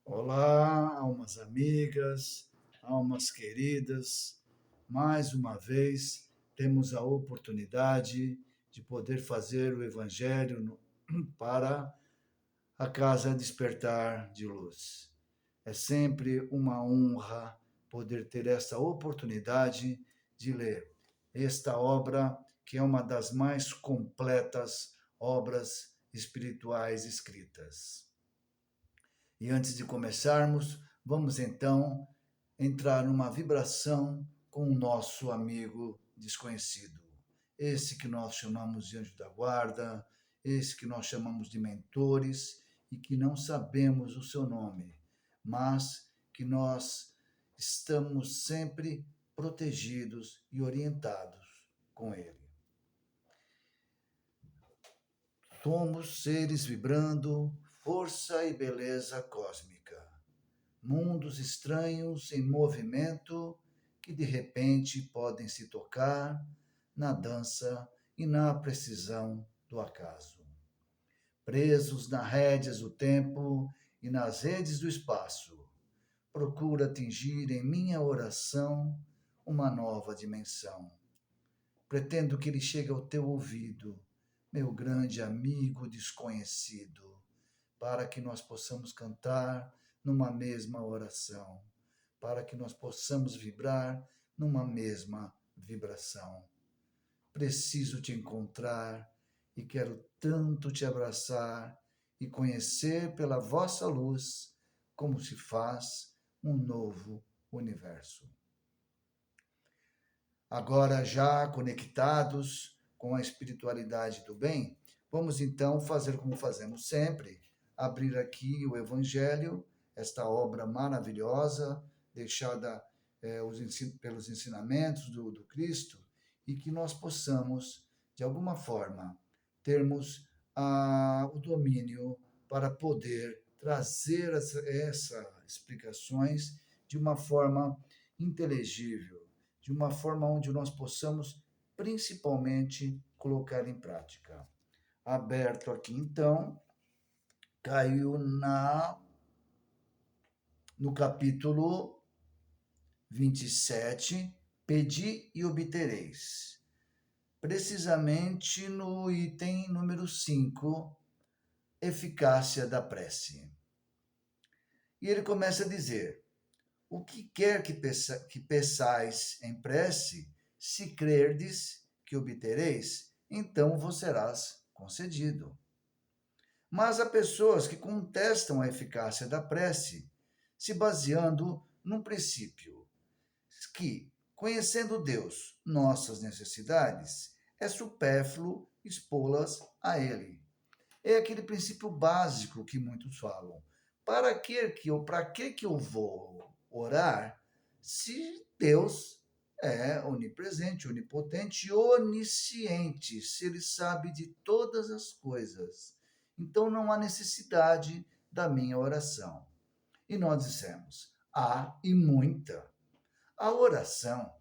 Olá, almas amigas, almas queridas. Mais uma vez temos a oportunidade de poder fazer o Evangelho para a Casa Despertar de Luz. É sempre uma honra poder ter esta oportunidade de ler esta obra, que é uma das mais completas obras espirituais escritas. E antes de começarmos, vamos então entrar numa vibração com o nosso amigo desconhecido. Esse que nós chamamos de anjo da guarda, esse que nós chamamos de mentores e que não sabemos o seu nome, mas que nós estamos sempre protegidos e orientados com ele. Somos seres vibrando força e beleza cósmica, mundos estranhos em movimento que de repente podem se tocar na dança e na precisão do acaso. Presos nas rédeas do tempo e nas redes do espaço, procuro atingir em minha oração uma nova dimensão. Pretendo que ele chegue ao teu ouvido, meu grande amigo desconhecido, para que nós possamos cantar numa mesma oração, para que nós possamos vibrar numa mesma vibração. Preciso te encontrar e quero tanto te abraçar e conhecer pela vossa luz como se faz um novo universo. Agora, já conectados com a espiritualidade do bem, vamos então fazer como fazemos sempre, abrir aqui o Evangelho, esta obra maravilhosa, deixada pelos ensinamentos do Cristo, e que nós possamos, de alguma forma, termos o domínio para poder trazer essas explicações de uma forma inteligível, de uma forma onde nós possamos principalmente colocar em prática. Aberto aqui então, caiu no capítulo 27, Pedi e obtereis. Precisamente no item número 5, eficácia da prece. E ele começa a dizer: o que quer que peçais em prece, se crerdes que obtereis, então vos serás concedido. Mas há pessoas que contestam a eficácia da prece, se baseando num princípio que, conhecendo Deus nossas necessidades, é supérfluo expô-las a Ele. É aquele princípio básico que muitos falam. Para que eu vou orar se Deus é onipresente, onipotente e onisciente, se ele sabe de todas as coisas? Então não há necessidade da minha oração. E nós dissemos: há e muita. A oração,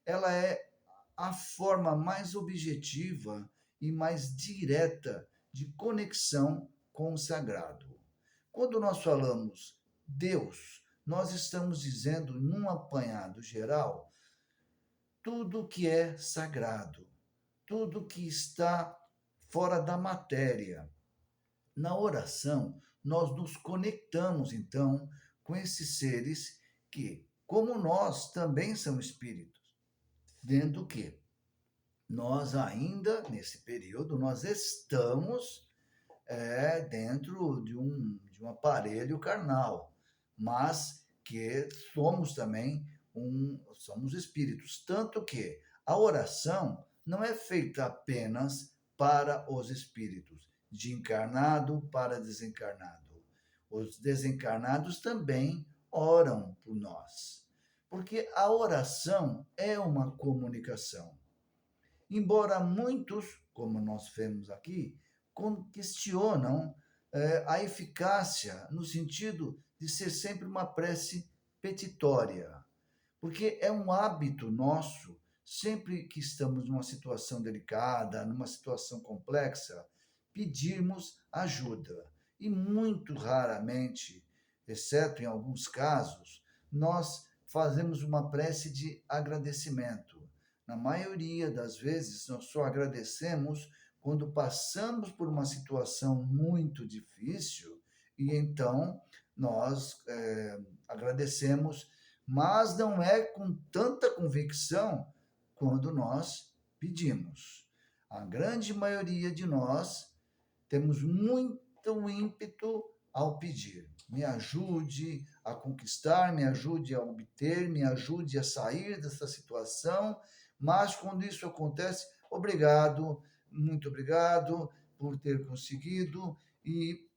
ela é a forma mais objetiva e mais direta de conexão com o sagrado. Quando nós falamos Deus, nós estamos dizendo, num apanhado geral, tudo que é sagrado, tudo que está fora da matéria. Na oração, nós nos conectamos, então, com esses seres que, como nós, também são espíritos, vendo que nós ainda, nesse período, nós estamos dentro de um aparelho carnal, mas que somos também somos espíritos. Tanto que a oração não é feita apenas para os espíritos, de encarnado para desencarnado. Os desencarnados também oram por nós, porque a oração é uma comunicação. Embora muitos, como nós vemos aqui, questionam a eficácia no sentido de ser sempre uma prece petitória, porque é um hábito nosso, sempre que estamos numa situação delicada, numa situação complexa, pedirmos ajuda. E muito raramente exceto em alguns casos, nós fazemos uma prece de agradecimento. Na maioria das vezes, nós só agradecemos quando passamos por uma situação muito difícil e então nós agradecemos, mas não é com tanta convicção quando nós pedimos. A grande maioria de nós temos muito ímpeto ao pedir. Me ajude a conquistar, me ajude a obter, me ajude a sair dessa situação, mas quando isso acontece, obrigado, muito obrigado por ter conseguido, e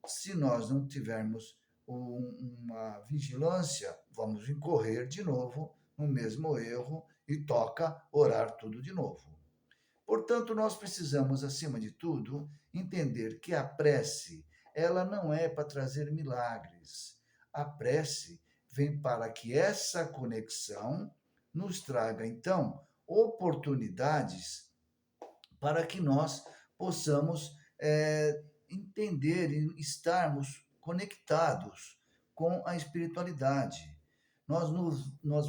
se nós não tivermos uma vigilância, vamos incorrer de novo no mesmo erro e toca orar tudo de novo. Portanto, nós precisamos, acima de tudo, entender que a prece, ela não é para trazer milagres. A prece vem para que essa conexão nos traga, então, oportunidades para que nós possamos entender e estarmos conectados com a espiritualidade. Nós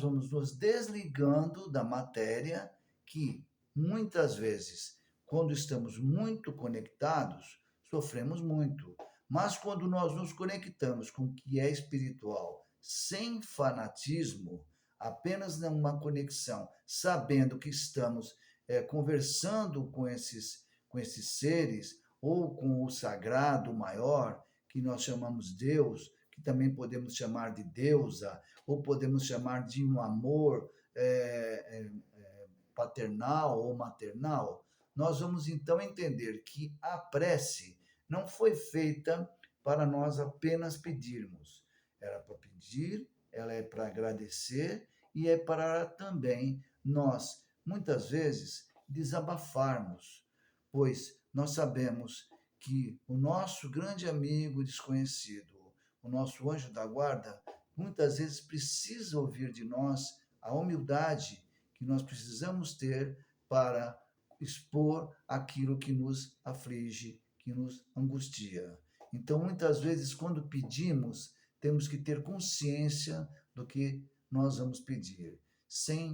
vamos nos desligando da matéria que, muitas vezes, quando estamos muito conectados, sofremos muito. Mas quando nós nos conectamos com o que é espiritual, sem fanatismo, apenas numa conexão, sabendo que estamos conversando com esses seres, ou com o sagrado maior, que nós chamamos Deus, que também podemos chamar de deusa, ou podemos chamar de um amor paternal ou maternal, nós vamos então entender que a prece não foi feita para nós apenas pedirmos. Era para pedir, ela é para agradecer e é para também nós, muitas vezes, desabafarmos, pois nós sabemos que o nosso grande amigo desconhecido, o nosso anjo da guarda, muitas vezes precisa ouvir de nós a humildade que nós precisamos ter para expor aquilo que nos aflige, que nos angustia. Então, muitas vezes, quando pedimos, temos que ter consciência do que nós vamos pedir, sem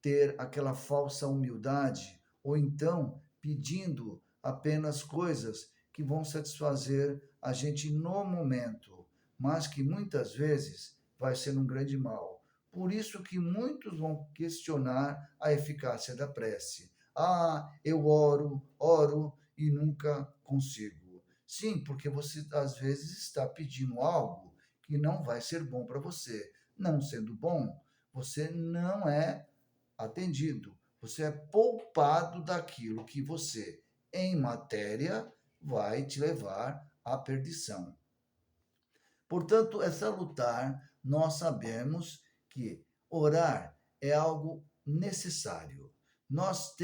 ter aquela falsa humildade, ou então pedindo apenas coisas que vão satisfazer a gente no momento, mas que muitas vezes vai ser um grande mal. Por isso que muitos vão questionar a eficácia da prece. Ah, eu oro e nunca consigo. Sim, porque você às vezes está pedindo algo que não vai ser bom para você. Não sendo bom, você não é atendido. Você é poupado daquilo que você, em matéria, vai te levar à perdição. Portanto, é salutar nós sabemos que orar é algo necessário. Nós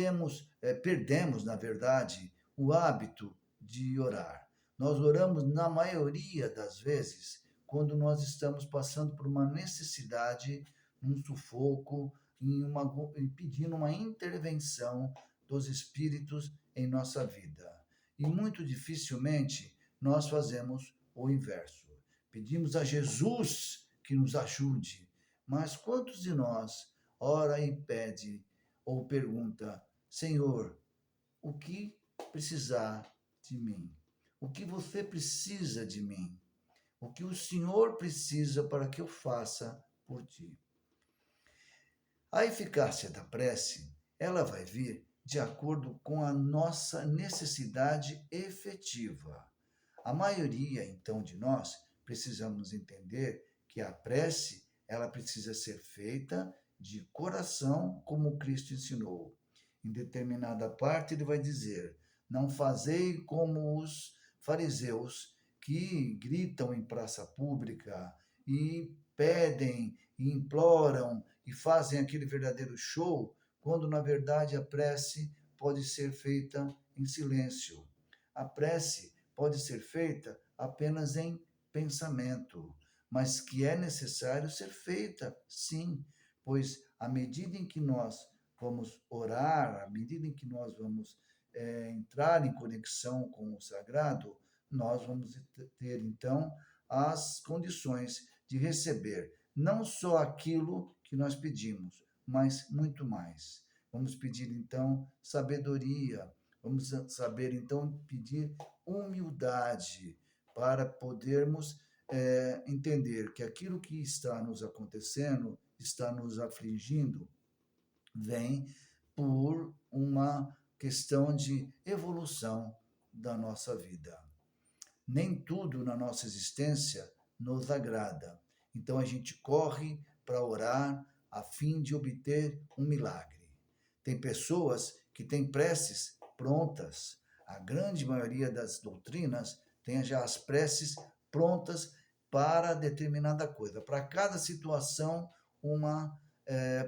perdemos, na verdade, o hábito de orar. Nós oramos, na maioria das vezes, quando nós estamos passando por uma necessidade, um sufoco, pedindo uma intervenção dos espíritos em nossa vida. E muito dificilmente nós fazemos o inverso. Pedimos a Jesus que nos ajude, mas quantos de nós ora e pede ou pergunta: Senhor, o que precisar de mim? O que você precisa de mim? O que o Senhor precisa para que eu faça por ti? A eficácia da prece, ela vai vir de acordo com a nossa necessidade efetiva. A maioria, então, de nós precisamos entender que a prece, ela precisa ser feita de coração, como Cristo ensinou. Em determinada parte ele vai dizer: não fazei como os fariseus que gritam em praça pública e pedem e imploram e fazem aquele verdadeiro show, quando na verdade a prece pode ser feita em silêncio. A prece pode ser feita apenas em pensamento, mas que é necessário ser feita, sim, pois à medida em que nós vamos orar, à medida em que nós vamos entrar em conexão com o sagrado, nós vamos ter então as condições de receber não só aquilo que nós pedimos, mas muito mais. Vamos pedir então sabedoria, vamos saber então pedir humildade para podermos entender que aquilo que está nos acontecendo, está nos afligindo, vem por uma questão de evolução da nossa vida. Nem tudo na nossa existência nos agrada. Então a gente corre para orar a fim de obter um milagre. Tem pessoas que têm preces prontas. A grande maioria das doutrinas tem já as preces prontas para determinada coisa. Para cada situação, uma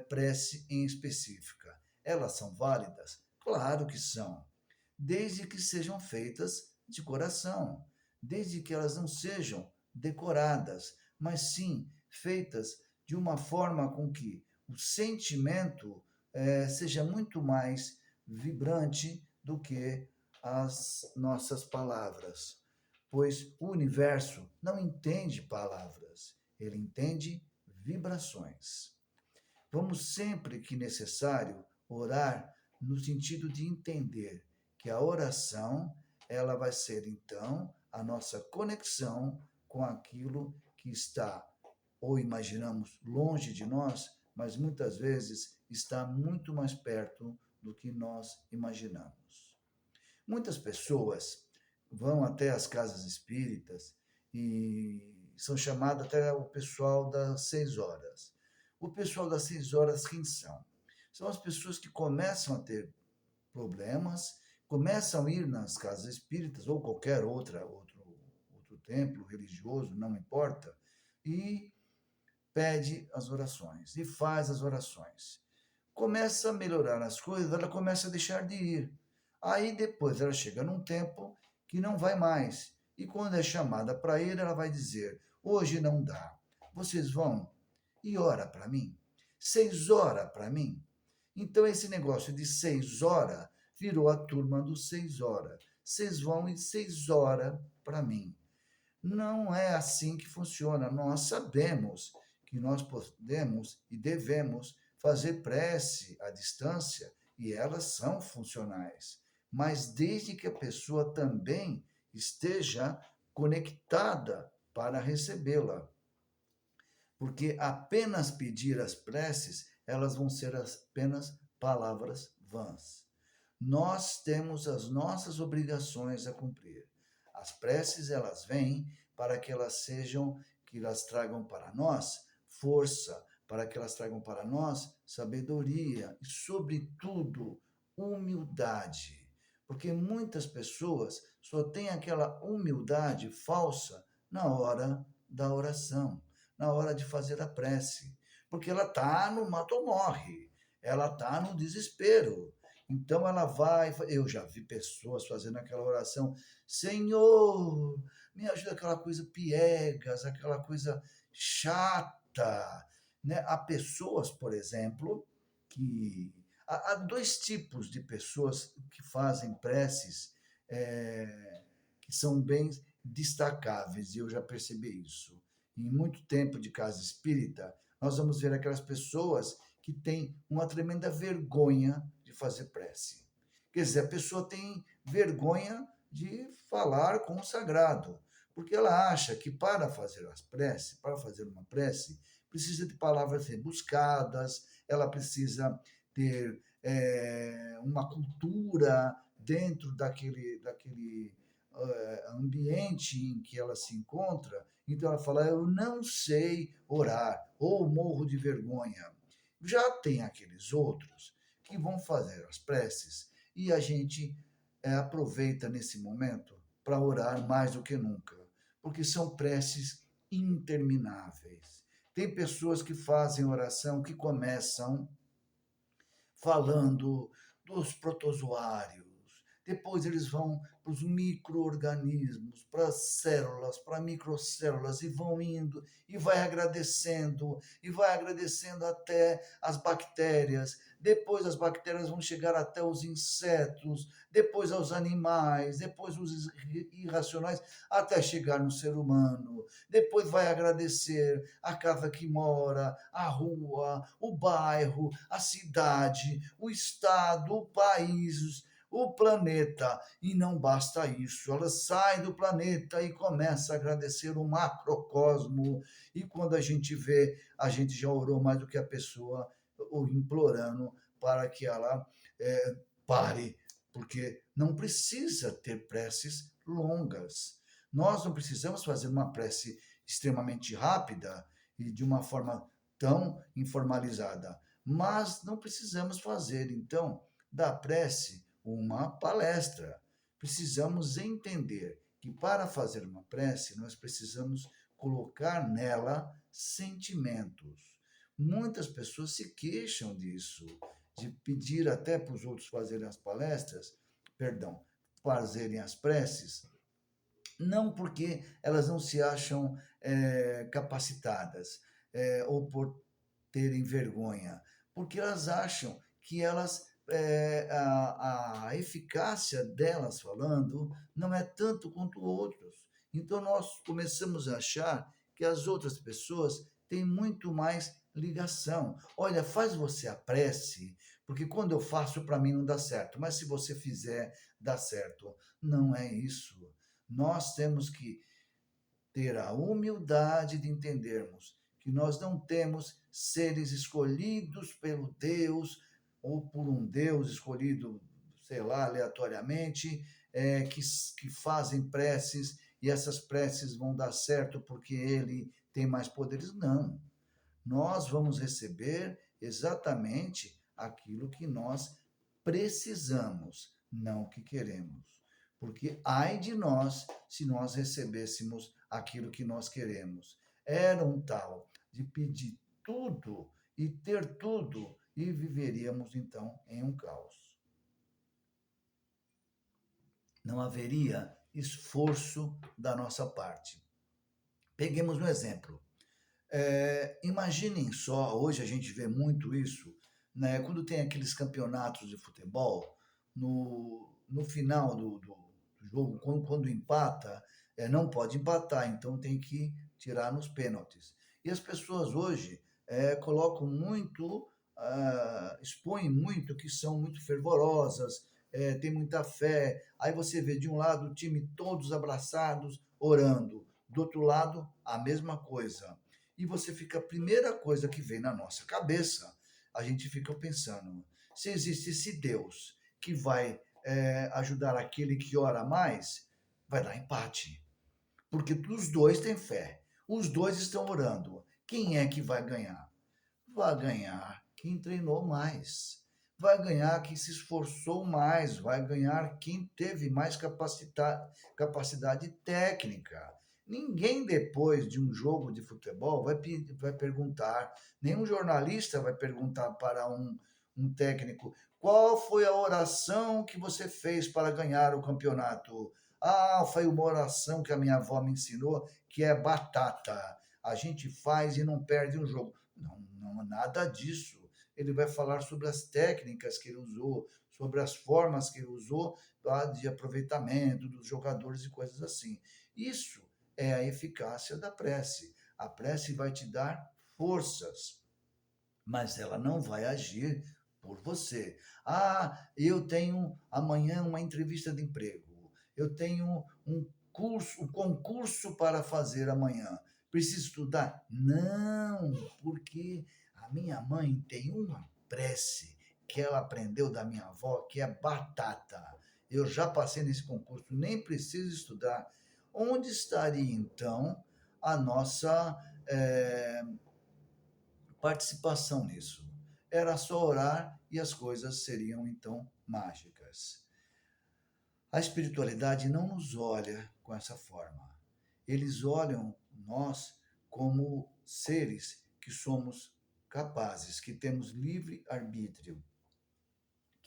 prece em específica. Elas são válidas? Claro que são, desde que sejam feitas de coração, desde que elas não sejam decoradas, mas sim feitas de uma forma com que o sentimento seja muito mais vibrante do que as nossas palavras, pois o universo não entende palavras, ele entende vibrações. Vamos sempre que necessário orar no sentido de entender que a oração ela vai ser então a nossa conexão com aquilo que está ou imaginamos longe de nós, mas muitas vezes está muito mais perto do que nós imaginamos. Muitas pessoas vão até as casas espíritas e são chamadas até o pessoal das 6 horas. O pessoal das 6 horas, quem são? São as pessoas que começam a ter problemas, começam a ir nas casas espíritas ou qualquer outro templo religioso, não importa, e pede as orações e faz as orações. Começa a melhorar as coisas, ela começa a deixar de ir. Aí depois ela chega num tempo que não vai mais. E quando é chamada para ir, ela vai dizer: hoje não dá. Vocês vão e ora para mim. 6 horas para mim. Então esse negócio de 6 horas virou a turma dos 6 horas. Vocês vão em 6 horas para mim. Não é assim que funciona. Nós sabemos que nós podemos e devemos fazer prece à distância e elas são funcionais, mas desde que a pessoa também esteja conectada para recebê-la. Porque apenas pedir as preces, elas vão ser apenas palavras vãs. Nós temos as nossas obrigações a cumprir. As preces, elas vêm para que elas tragam para nós força, para que elas tragam para nós sabedoria e, sobretudo, humildade. Porque muitas pessoas só têm aquela humildade falsa na hora da oração, na hora de fazer a prece. Porque ela está no mato ou morre, ela está no desespero. Então ela vai, eu já vi pessoas fazendo aquela oração: Senhor, me ajuda, aquela coisa piegas, aquela coisa chata, né? Há pessoas, por exemplo, que há 2 tipos de pessoas que fazem preces que são bem destacáveis, e eu já percebi isso. Em muito tempo de casa espírita, nós vamos ver aquelas pessoas que têm uma tremenda vergonha de fazer prece. Quer dizer, a pessoa tem vergonha de falar com o sagrado, porque ela acha que para fazer as preces, para fazer uma prece, precisa de palavras rebuscadas, ela precisa ter uma cultura dentro daquele ambiente em que ela se encontra. Então ela fala: eu não sei orar, ou morro de vergonha. Já tem aqueles outros que vão fazer as preces e a gente aproveita nesse momento para orar mais do que nunca, porque são preces intermináveis. Tem pessoas que fazem oração que começam falando dos protozoários, depois eles vão para os micro-organismos, para as células, para microcélulas, e vai agradecendo até as bactérias. Depois as bactérias vão chegar até os insetos, depois aos animais, depois os irracionais, até chegar no ser humano. Depois vai agradecer a casa que mora, a rua, o bairro, a cidade, o estado, o país, o planeta. E não basta isso, ela sai do planeta e começa a agradecer o macrocosmo. E quando a gente vê, a gente já orou mais do que a pessoa, ou implorando para que ela pare, porque não precisa ter preces longas. Nós não precisamos fazer uma prece extremamente rápida e de uma forma tão informalizada, mas não precisamos fazer, então, da prece uma palestra. Precisamos entender que para fazer uma prece, nós precisamos colocar nela sentimentos. Muitas pessoas se queixam disso, de pedir até para os outros fazerem as palestras, perdão, fazerem as preces, não porque elas não se acham capacitadas ou por terem vergonha, porque elas acham que a eficácia delas falando não é tanto quanto outros. Então nós começamos a achar que as outras pessoas têm muito mais ligação. Olha, faz você a prece, porque quando eu faço para mim não dá certo, mas se você fizer, dá certo. Não é isso. Nós temos que ter a humildade de entendermos que nós não temos seres escolhidos pelo Deus ou por um Deus escolhido, sei lá, aleatoriamente, que fazem preces e essas preces vão dar certo porque ele tem mais poderes. Não. Nós vamos receber exatamente aquilo que nós precisamos, não o que queremos. Porque ai de nós se nós recebêssemos aquilo que nós queremos. Era um tal de pedir tudo e ter tudo e viveríamos então em um caos. Não haveria esforço da nossa parte. Peguemos um exemplo. Imaginem só, hoje a gente vê muito isso, né? Quando tem aqueles campeonatos de futebol, no final do jogo, quando empata, não pode empatar, então tem que tirar nos pênaltis. E as pessoas hoje colocam muito, expõem muito que são muito fervorosas, têm muita fé. Aí você vê de um lado o time todos abraçados, orando, do outro lado a mesma coisa. E você fica, a primeira coisa que vem na nossa cabeça, a gente fica pensando, se existe esse Deus que vai ajudar aquele que ora mais, vai dar empate. Porque os dois têm fé, os dois estão orando. Quem é que vai ganhar? Vai ganhar quem treinou mais. Vai ganhar quem se esforçou mais, vai ganhar quem teve mais capacidade técnica. Ninguém depois de um jogo de futebol vai perguntar, nenhum jornalista vai perguntar para um técnico qual foi a oração que você fez para ganhar o campeonato. Ah, foi uma oração que a minha avó me ensinou, que é batata. A gente faz e não perde um jogo. Não, não, nada disso. Ele vai falar sobre as técnicas que ele usou, sobre as formas que ele usou de aproveitamento dos jogadores e coisas assim. Isso é a eficácia da prece. A prece vai te dar forças, mas ela não vai agir por você. Ah, eu tenho amanhã uma entrevista de emprego. Eu tenho um concurso para fazer amanhã. Preciso estudar? Não, porque a minha mãe tem uma prece que ela aprendeu da minha avó, que é batata. Eu já passei nesse concurso, nem preciso estudar. Onde estaria então a nossa participação nisso? Era só orar e as coisas seriam então mágicas. A espiritualidade não nos olha com essa forma. Eles olham nós como seres que somos capazes, que temos livre arbítrio,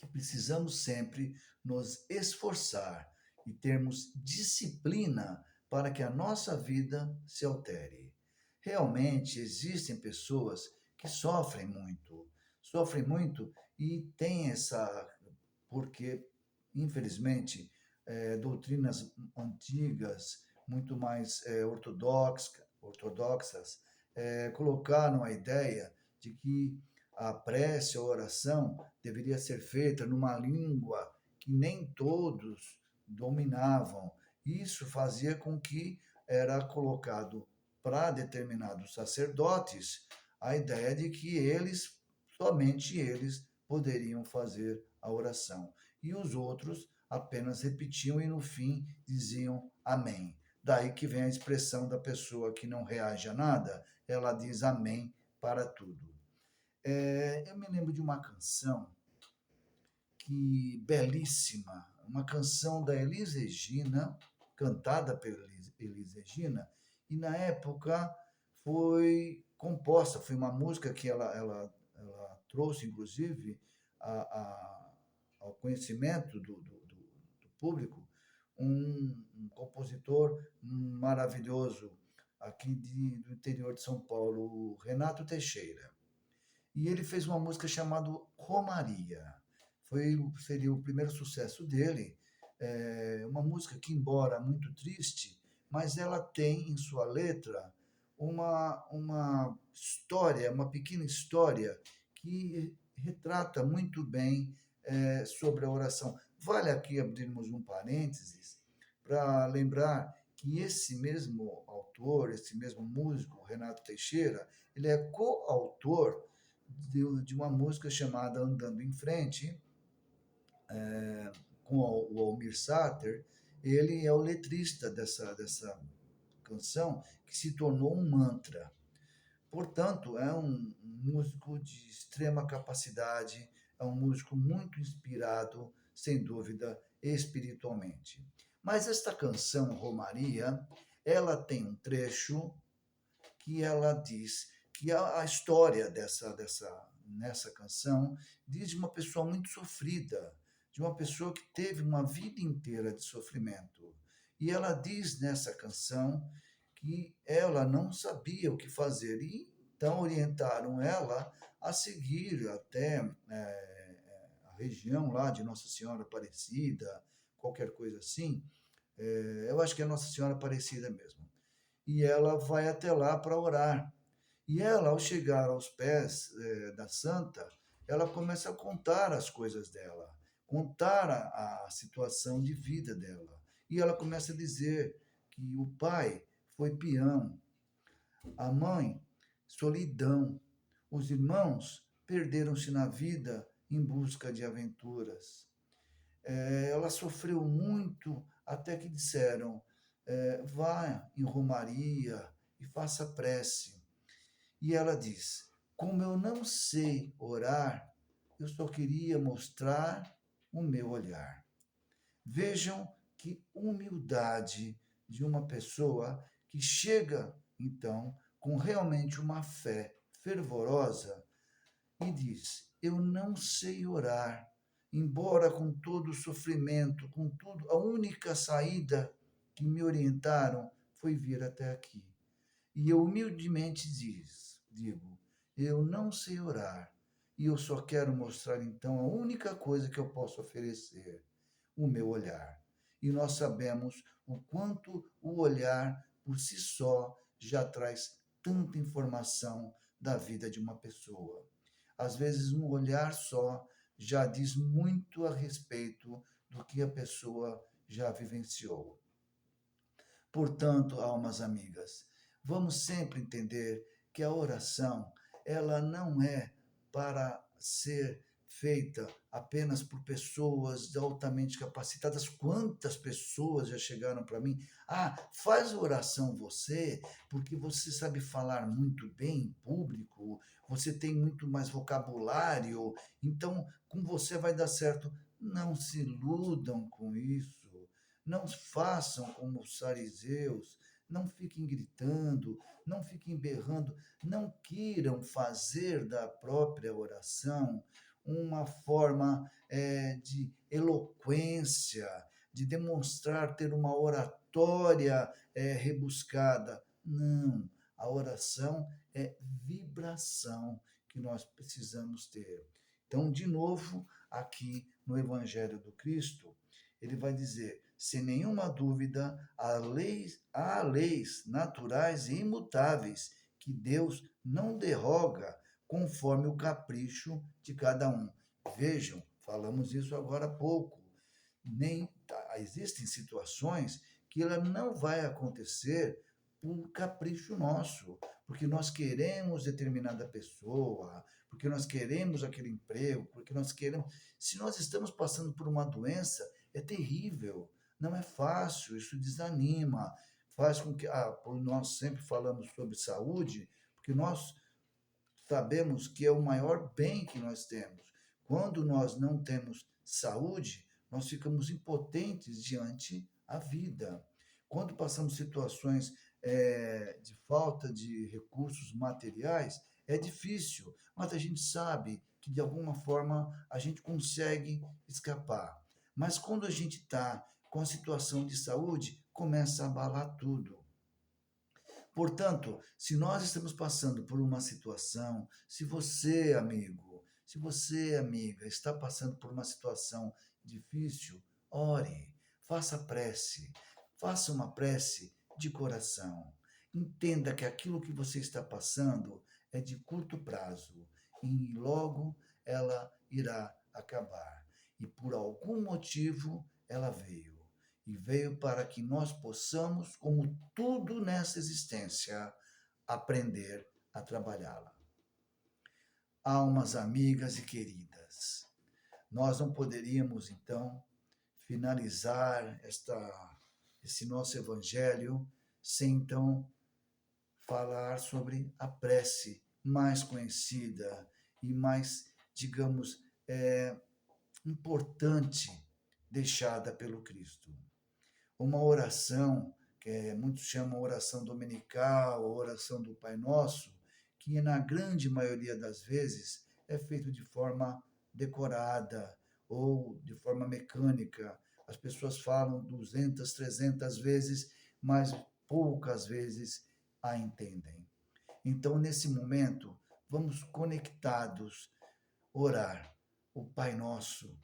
que precisamos sempre nos esforçar e termos disciplina para que a nossa vida se altere. Realmente existem pessoas que sofrem muito e têm essa, porque, infelizmente, doutrinas antigas, muito mais ortodoxas, colocaram a ideia de que a prece, a oração, deveria ser feita numa língua que nem todos dominavam. Isso fazia com que era colocado para determinados sacerdotes a ideia de que eles, somente eles, poderiam fazer a oração. E os outros apenas repetiam e no fim diziam amém. Daí que vem a expressão da pessoa que não reage a nada, ela diz amém para tudo. Eu me lembro de uma canção que belíssima, uma canção da Elis Regina, cantada pela Elis Regina, e na época foi composta, foi uma música que ela trouxe, inclusive, ao conhecimento do público, um compositor maravilhoso aqui do interior de São Paulo, o Renato Teixeira. E ele fez uma música chamada Romaria. Seria o primeiro sucesso dele. Uma música que, embora muito triste, mas ela tem em sua letra uma história, uma pequena história que retrata muito bem sobre a oração. Vale aqui abrirmos um parênteses para lembrar que esse mesmo autor, esse mesmo músico, Renato Teixeira, ele é coautor de uma música chamada Andando em Frente, com o Almir Sater. Ele é o letrista dessa canção, que se tornou um mantra. Portanto, é um músico de extrema capacidade, é um músico muito inspirado, sem dúvida, espiritualmente. Mas esta canção, Romaria, ela tem um trecho que ela diz que a história nessa canção diz de uma pessoa muito sofrida, de uma pessoa que teve uma vida inteira de sofrimento. E ela diz nessa canção que ela não sabia o que fazer e então orientaram ela a seguir até a região lá de Nossa Senhora Aparecida, qualquer coisa assim. Eu acho que é Nossa Senhora Aparecida mesmo. E ela vai até lá para orar. E ela, ao chegar aos pés da santa, ela começa a contar as coisas dela, contar a situação de vida dela. E ela começa a dizer que o pai foi peão, a mãe, solidão, os irmãos perderam-se na vida em busca de aventuras. Ela sofreu muito até que disseram: vá em Romaria e faça prece. E ela diz: como eu não sei orar, eu só queria mostrar o meu olhar. Vejam que humildade de uma pessoa que chega, então, com realmente uma fé fervorosa e diz: eu não sei orar, embora com todo o sofrimento, com tudo, a única saída que me orientaram foi vir até aqui. E eu humildemente digo: eu não sei orar, e eu só quero mostrar então a única coisa que eu posso oferecer, o meu olhar. E nós sabemos o quanto o olhar por si só já traz tanta informação da vida de uma pessoa. Às vezes, um olhar só já diz muito a respeito do que a pessoa já vivenciou. Portanto, almas amigas, vamos sempre entender que a oração, ela não é para ser feita apenas por pessoas altamente capacitadas. Quantas pessoas já chegaram para mim? Ah, faz oração você, porque você sabe falar muito bem em público, você tem muito mais vocabulário, então com você vai dar certo. Não se iludam com isso. Não façam como os fariseus, não fiquem gritando, não fiquem berrando, não queiram fazer da própria oração uma forma de eloquência, de demonstrar ter uma oratória rebuscada. Não, a oração é vibração que nós precisamos ter. Então, de novo, aqui no Evangelho do Cristo, ele vai dizer: sem nenhuma dúvida, há leis naturais e imutáveis que Deus não derroga conforme o capricho de cada um. Vejam, falamos isso agora há pouco. Existem situações que ela não vai acontecer por capricho nosso, porque nós queremos determinada pessoa, porque nós queremos aquele emprego, porque nós queremos. Se nós estamos passando por uma doença, é terrível, não é fácil, isso desanima, faz com que. Nós sempre falamos sobre saúde, porque nós sabemos que é o maior bem que nós temos. Quando nós não temos saúde, nós ficamos impotentes diante a vida. Quando passamos situações de falta de recursos materiais, é difícil, mas a gente sabe que de alguma forma a gente consegue escapar. Mas quando a gente está com a situação de saúde, começa a abalar tudo. Portanto, se nós estamos passando por uma situação, se você, amigo, se você, amiga, está passando por uma situação difícil, ore, faça prece, faça uma prece de coração. Entenda que aquilo que você está passando é de curto prazo e logo ela irá acabar. E por algum motivo ela veio e veio para que nós possamos, como tudo nessa existência, aprender a trabalhá-la. Almas amigas e queridas, nós não poderíamos, então, finalizar esse nosso evangelho sem, então, falar sobre a prece mais conhecida e mais, digamos, importante deixada pelo Cristo. Uma oração, muitos chamam oração dominical, oração do Pai Nosso, que na grande maioria das vezes é feito de forma decorada ou de forma mecânica. As pessoas falam 200, 300 vezes, mas poucas vezes a entendem. Então, nesse momento, vamos conectados orar o Pai Nosso,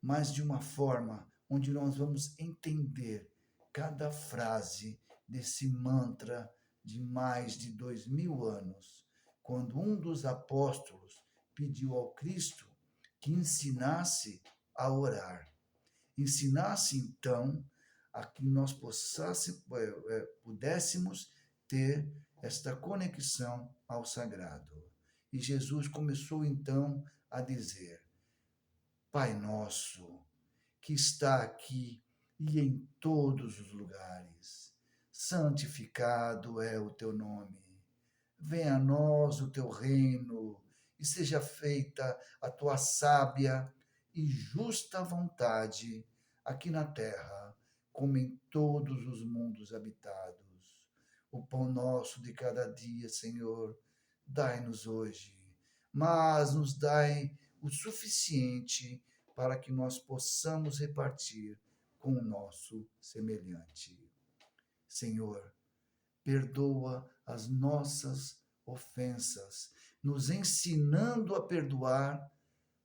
mas de uma forma onde nós vamos entender cada frase desse mantra de mais de 2000 anos, quando um dos apóstolos pediu ao Cristo que ensinasse a orar. Ensinasse, então, a que nós pudéssemos ter esta conexão ao sagrado. E Jesus começou, então, a dizer: Pai nosso, que está aqui e em todos os lugares, santificado é o teu nome. Venha a nós o teu reino e seja feita a tua sábia e justa vontade, aqui na terra, como em todos os mundos habitados. O pão nosso de cada dia, Senhor, dai-nos hoje, mas nos dai o suficiente para que nós possamos repartir com o nosso semelhante. Senhor, perdoa as nossas ofensas, nos ensinando a perdoar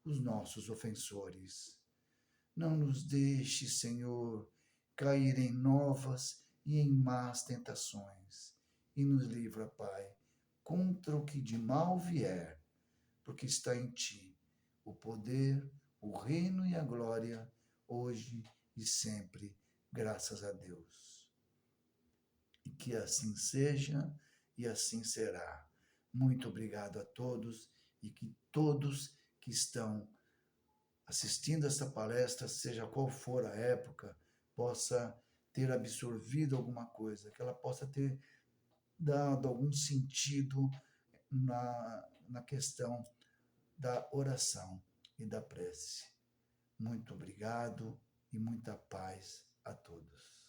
os nossos ofensores. Não nos deixe, Senhor, cair em novas e em más tentações, e nos livra, Pai, contra o que de mal vier, porque está em Ti o poder, o reino e a glória, hoje e sempre, graças a Deus. E que assim seja e assim será. Muito obrigado a todos e que todos que estão assistindo essa palestra, seja qual for a época, possa ter absorvido alguma coisa, que ela possa ter dado algum sentido na questão da oração e da prece. Muito obrigado e muita paz a todos.